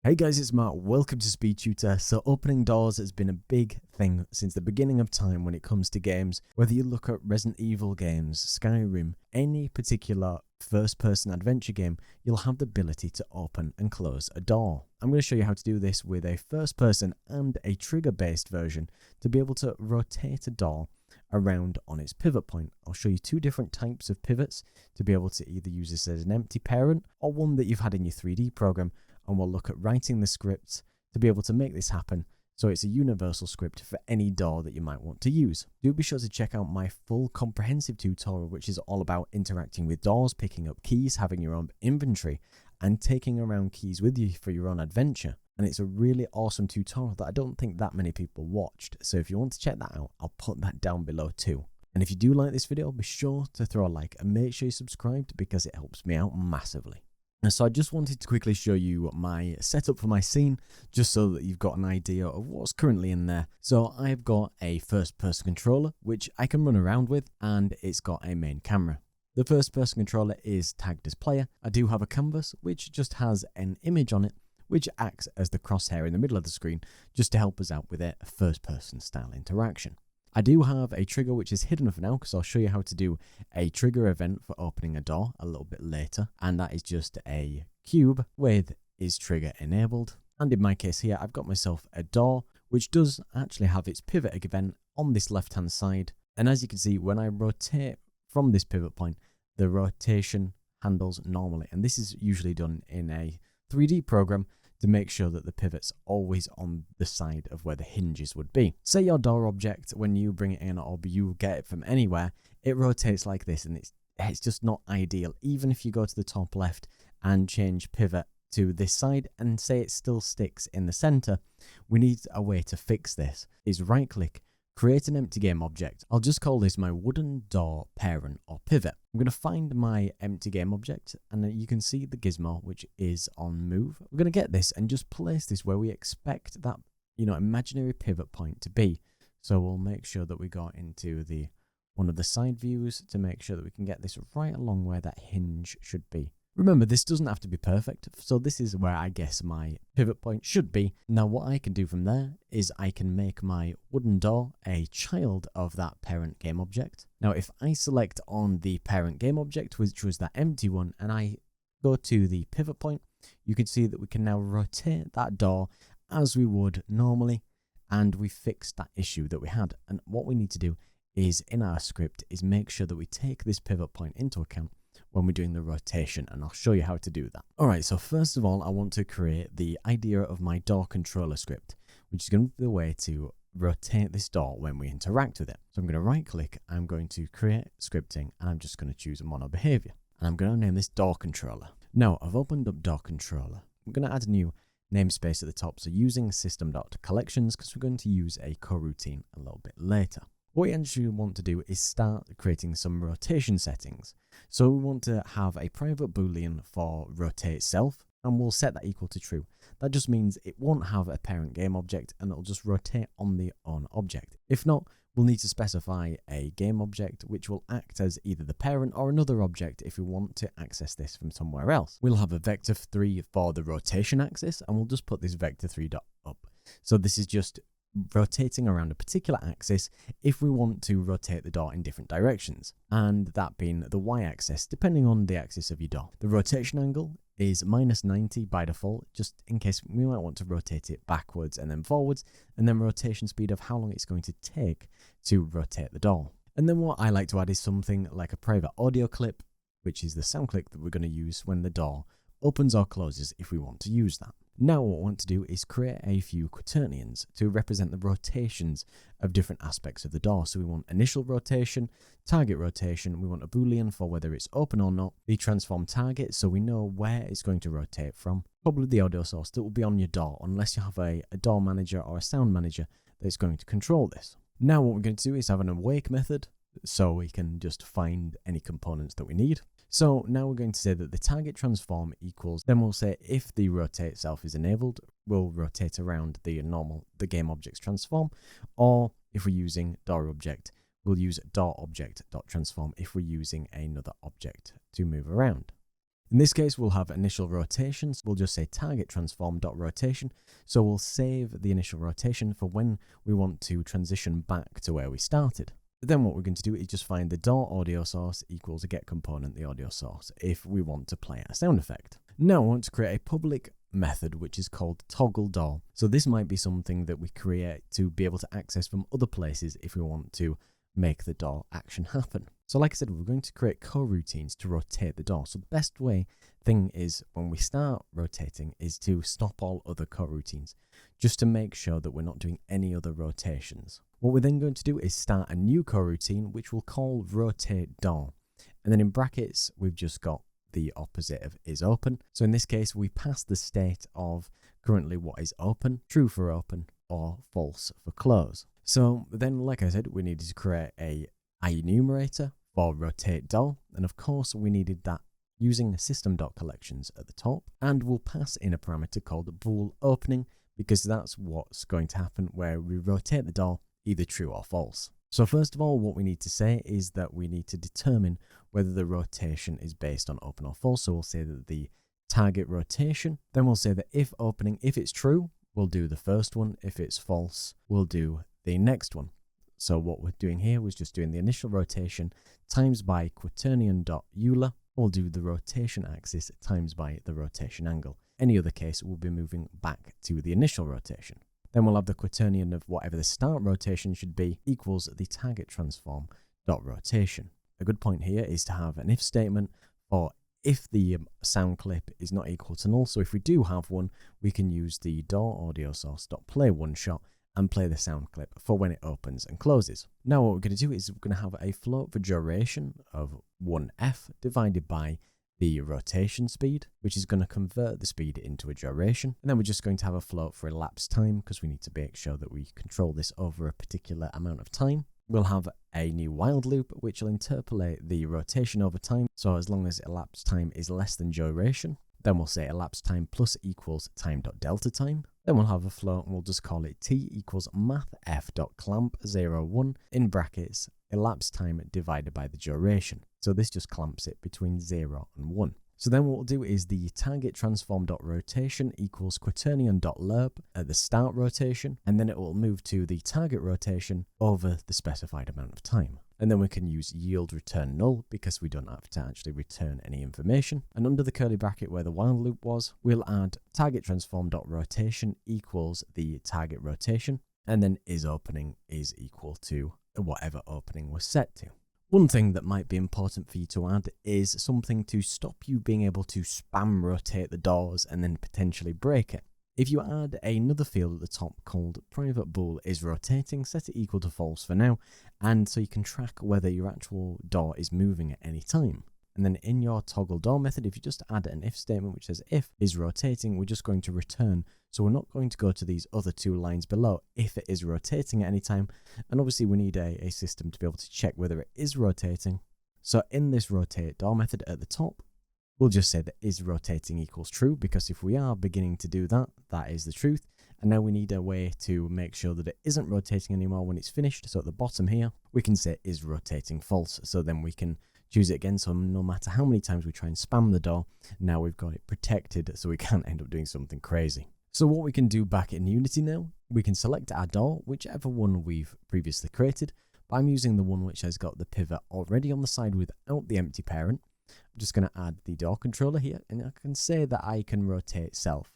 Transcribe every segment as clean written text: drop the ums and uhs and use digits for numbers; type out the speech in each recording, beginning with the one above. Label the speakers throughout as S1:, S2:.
S1: Hey guys, it's Matt. Welcome to Speed Tutor. So opening doors has been a big thing since the beginning of time when it comes to games. Whether you look at Resident Evil games, Skyrim, any particular first-person adventure game, you'll have the ability to open and close a door. I'm going to show you how to do this with a first-person and a trigger-based version to be able to rotate a door around on its pivot point. I'll show you two different types of pivots to be able to either use this as an empty parent or one that you've had in your 3D program. And we'll look at writing the scripts to be able to make this happen, so it's a universal script for any door that you might want to use. Do be sure to check out my full comprehensive tutorial, which is all about interacting with doors, picking up keys, having your own inventory, and taking around keys with you for your own adventure. And it's a really awesome tutorial that I don't think that many people watched, so if you want to check that out, I'll put that down below too. And if you do like this video, be sure to throw a like and make sure you're subscribed because it helps me out massively. So I just wanted to quickly show you my setup for my scene, just so that you've got an idea of what's currently in there. So I've got a first-person controller, which I can run around with, and it's got a main camera. The first-person controller is tagged as player. I do have a canvas, which just has an image on it, which acts as the crosshair in the middle of the screen, just to help us out with a first-person style interaction. I do have a trigger which is hidden for now because I'll show you how to do a trigger event for opening a door a little bit later, and that is just a cube with is trigger enabled. And in my case here, I've got myself a door which does actually have its pivot event on this left hand side, and as you can see, when I rotate from this pivot point, the rotation handles normally, and this is usually done in a 3D program to make sure that the pivot's always on the side of where the hinges would be. Say your door object, when you bring it in or you get it from anywhere, it rotates like this, and it's just not ideal. Even if you go to the top left and change pivot to this side and say it still sticks in the center, we need a way to fix this. Is right click, create an empty game object. I'll just call this my wooden door parent or pivot. I'm going to find my empty game object, and you can see the gizmo which is on move. We're going to get this and just place this where we expect that, imaginary pivot point to be. So we'll make sure that we go into one of the side views to make sure that we can get this right along where that hinge should be. Remember, this doesn't have to be perfect, so this is where I guess my pivot point should be. Now what I can do from there is I can make my wooden door a child of that parent game object. Now if I select on the parent game object, which was that empty one, and I go to the pivot point, you can see that we can now rotate that door as we would normally, and we fixed that issue that we had. And what we need to do is in our script is make sure that we take this pivot point into account when we're doing the rotation, and I'll show you how to do that. Alright, so first of all, I want to create the idea of my door controller script, which is going to be the way to rotate this door when we interact with it. So I'm going to right click, I'm going to create scripting, and I'm just going to choose a mono behavior, and I'm going to name this door controller. Now I've opened up door controller. I'm going to add a new namespace at the top, so using system.collections, because we're going to use a coroutine a little bit later. What we actually want to do is start creating some rotation settings. So we want to have a private boolean for rotate self, and we'll set that equal to true. That just means it won't have a parent game object, and it'll just rotate on the own object. If not, we'll need to specify a game object which will act as either the parent or another object if we want to access this from somewhere else. We'll have a vector 3 for the rotation axis, and we'll just put this vector 3 dot up. So this is just rotating around a particular axis if we want to rotate the door in different directions, and that being the y-axis depending on the axis of your door. The rotation angle is -90 by default, just in case we might want to rotate it backwards and then forwards, and then rotation speed of how long it's going to take to rotate the door. And then what I like to add is something like a private audio clip, which is the sound clip that we're going to use when the door opens or closes if we want to use that. Now what we want to do is create a few quaternions to represent the rotations of different aspects of the door. So we want initial rotation, target rotation, we want a boolean for whether it's open or not, the transform target so we know where it's going to rotate from, probably the audio source that will be on your door unless you have a door manager or a sound manager that's going to control this. Now what we're going to do is have an awake method so we can just find any components that we need. So now we're going to say that the target transform equals, then we'll say if the rotate self is enabled, we'll rotate around the game object's transform, or if we're using door object, we'll use door object.transform if we're using another object to move around. In this case, we'll have initial rotations. We'll just say target transform.rotation. So we'll save the initial rotation for when we want to transition back to where we started. Then what we're going to do is just find the DAW audio source equals a get component, the audio source, if we want to play a sound effect. Now I want to create a public method which is called toggle DAW. So this might be something that we create to be able to access from other places if we want to make the DAW action happen. So like I said, we're going to create coroutines to rotate the DAW. So the best thing is when we start rotating is to stop all other coroutines, just to make sure that we're not doing any other rotations. What we're then going to do is start a new coroutine which we'll call rotate DAW. And then in brackets, we've just got the opposite of is open. So in this case, we pass the state of currently what is open, true for open, or false for close. So then, like I said, we needed to create a enumerator for rotate DAW, and of course we needed that using system.collections at the top, and we'll pass in a parameter called bool opening, because that's what's going to happen where we rotate the DAW either true or false. So first of all, what we need to say is that we need to determine whether the rotation is based on open or false. So we'll say that the target rotation, then we'll say that if opening, if it's true, we'll do the first one. If it's false, we'll do the next one. So what we're doing here was just doing the initial rotation times by quaternion.euler. We'll do the rotation axis times by the rotation angle. Any other case, we'll be moving back to the initial rotation. Then we'll have the quaternion of whatever the start rotation should be equals the target transform dot rotation. A good point here is to have an if statement for if the sound clip is not equal to null. So if we do have one, we can use the DAW audio source dot play one shot and play the sound clip for when it opens and closes. Now what we're going to do is we're going to have a float for duration of 1f divided by the rotation speed, which is going to convert the speed into a duration. And then we're just going to have a float for elapsed time because we need to make sure that we control this over a particular amount of time. We'll have a new while loop, which will interpolate the rotation over time. So as long as elapsed time is less than duration, then we'll say elapsed time plus equals time.delta time. Then we'll have a float and we'll just call it t equals mathf.clamp01 in brackets elapsed time divided by the duration. So this just clamps it between 0 and 1. So then what we'll do is the target transform.rotation equals quaternion.lerp at the start rotation, and then it will move to the target rotation over the specified amount of time. And then we can use yield return null because we don't have to actually return any information. And under the curly bracket where the while loop was, we'll add target transform.rotation equals the target rotation, and then is opening is equal to whatever opening was set to. One thing that might be important for you to add is something to stop you being able to spam rotate the DAWs and then potentially break it. If you add another field at the top called private bool is rotating, set it equal to false for now, and so you can track whether your actual DAW is moving at any time. And then in your toggle DAW method, if you just add an if statement which says if is rotating, we're just going to return. So we're not going to go to these other two lines below if it is rotating at any time. And obviously we need a system to be able to check whether it is rotating. So in this rotate DAW method at the top, we'll just say that is rotating equals true, because if we are beginning to do that, that is the truth. And now we need a way to make sure that it isn't rotating anymore when it's finished. So at the bottom here, we can say is rotating false. So then we can choose it again. So no matter how many times we try and spam the DAW, now we've got it protected so we can't end up doing something crazy. So what we can do back in Unity now, we can select our DAW, whichever one we've previously created. But I'm using the one which has got the pivot already on the side without the empty parent. I'm just going to add the DAW controller here, and I can say that I can rotate self.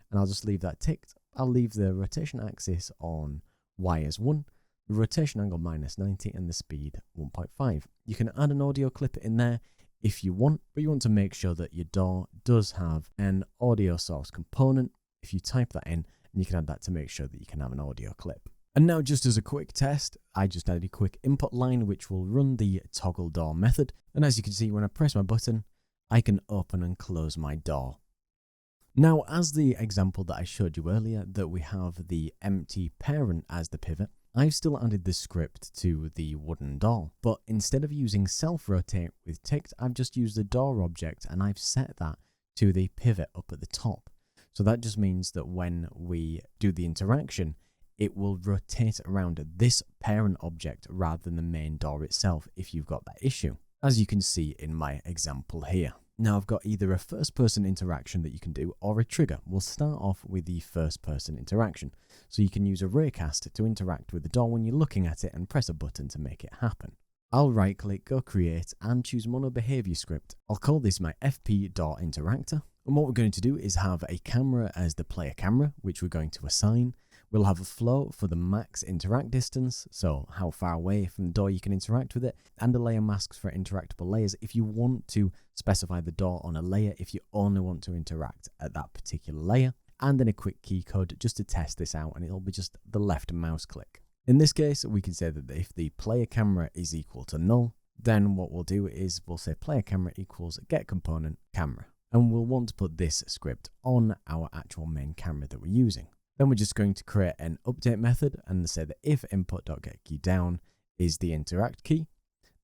S1: And I'll just leave that ticked. I'll leave the rotation axis on Y as 1, the rotation angle -90, and the speed 1.5. You can add an audio clip in there if you want, but you want to make sure that your DAW does have an audio source component. If you type that in, and you can add that to make sure that you can have an audio clip. And now, just as a quick test, I just added a quick input line which will run the toggle DAW method. And as you can see, when I press my button, I can open and close my DAW. Now, as the example that I showed you earlier, that we have the empty parent as the pivot, I've still added the script to the wooden DAW. But instead of using self-rotate with ticked, I've just used the DAW object and I've set that to the pivot up at the top. So that just means that when we do the interaction, it will rotate around this parent object rather than the main DAW itself if you've got that issue, as you can see in my example here. Now I've got either a first person interaction that you can do or a trigger. We'll start off with the first person interaction. So you can use a Raycast to interact with the door when you're looking at it and press a button to make it happen. I'll right click, go create and choose mono behavior script. I'll call this my fp.interactor. And what we're going to do is have a camera as the player camera, which we're going to assign. We'll have a flow for the max interact distance, so how far away from the door you can interact with it, and a layer masks for interactable layers if you want to specify the door on a layer if you only want to interact at that particular layer, and then a quick key code just to test this out, and it'll be just the left mouse click. In this case, we can say that if the player camera is equal to null, then what we'll do is we'll say player camera equals get component camera, and we'll want to put this script on our actual main camera that we're using. Then we're just going to create an update method and say that if input.getKeyDown is the interact key,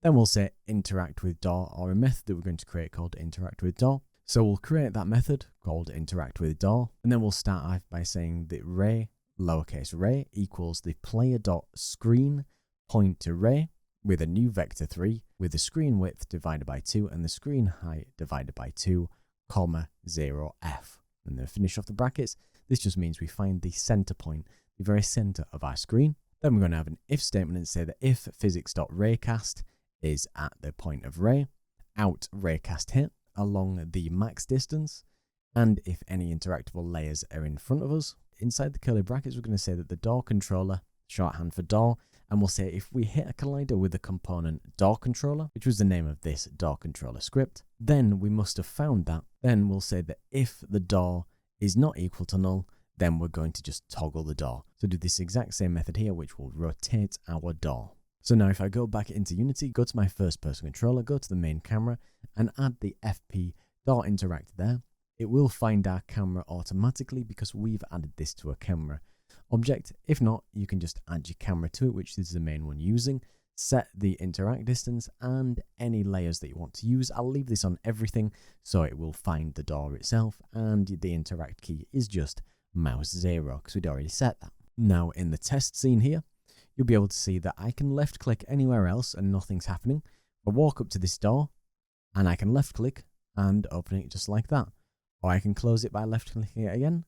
S1: then we'll say interact with door, or a method that we're going to create called interact with door. So we'll create that method called interact with door, and then we'll start off by saying that ray, lowercase ray, equals the player.screen point to ray with a new vector 3 with the screen width divided by 2 and the screen height divided by 2, comma 0f. And then finish off the brackets. This just means we find the center point, the very center of our screen. Then we're going to have an if statement and say that if physics.raycast is at the point of ray, out raycast hit along the max distance, and if any interactable layers are in front of us. Inside the curly brackets, we're going to say that the door controller, shorthand for door, and we'll say if we hit a collider with the component door controller, which was the name of this door controller script, then we must have found that. Then we'll say that if the door is not equal to null, then we're going to just toggle the door. So do this exact same method here, which will rotate our door. So now if I go back into Unity, go to my first person controller, go to the main camera and add the fp.interact there, it will find our camera automatically because we've added this to a camera object. If not, you can just add your camera to it, which is the main one using. Set the interact distance and any layers that you want to use. I'll leave this on everything so it will find the door itself, and the interact key is just mouse 0 because we'd already set that. Now in the test scene here, you'll be able to see that I can left click anywhere else and nothing's happening. I walk up to this door and I can left click and open it just like that. Or I can close it by left clicking it again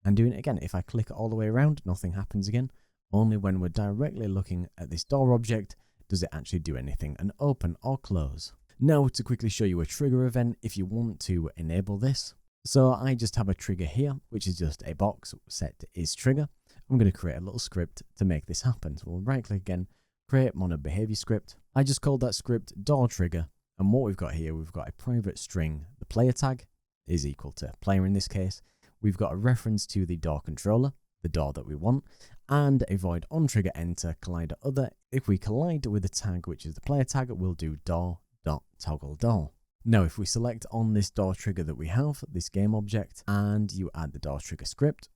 S1: and doing it again. If I click all the way around, nothing happens again. Only when we're directly looking at this door object does it actually do anything and open or close. Now to quickly show you a trigger event if you want to enable this. So I just have a trigger here, which is just a box set to is trigger. I'm going to create a little script to make this happen. So we'll right click again, create mono behavior script. I just called that script door trigger. And what we've got here, we've got a private string. The player tag is equal to player in this case. We've got a reference to the door controller, the door that we want, and a void on trigger enter collider other. If we collide with the tag, which is the player tag, we'll do door.toggle door. Now, if we select on this door trigger that we have, this game object, and you add the door trigger script,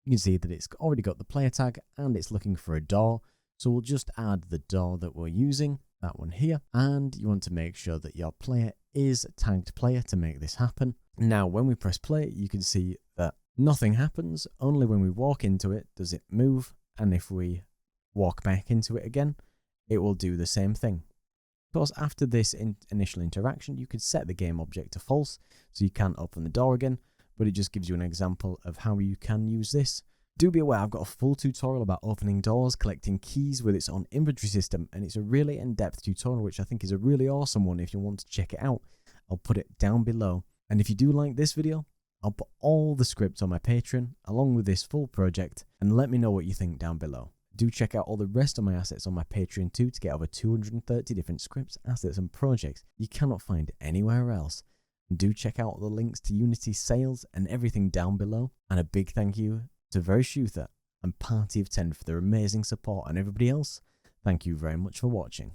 S1: you can see that it's already got the player tag and it's looking for a door. So we'll just add the door that we're using, that one here, and you want to make sure that your player is tagged player to make this happen. Now, when we press play, you can see that nothing happens. Only when we walk into it does it move, and if we walk back into it again, it will do the same thing. Of course, after this initial interaction, you could set the game object to false, so you can't open the door again, but it just gives you an example of how you can use this. Do be aware, I've got a full tutorial about opening doors, collecting keys with its own inventory system, and it's a really in-depth tutorial, which I think is a really awesome one if you want to check it out. I'll put it down below. And if you do like this video, I'll put all the scripts on my Patreon, along with this full project, and let me know what you think down below. Do check out all the rest of my assets on my Patreon too to get over 230 different scripts, assets, and projects you cannot find anywhere else. And do check out the links to Unity sales and everything down below. And a big thank you to Verishutha and Party of 10 for their amazing support, and everybody else, thank you very much for watching.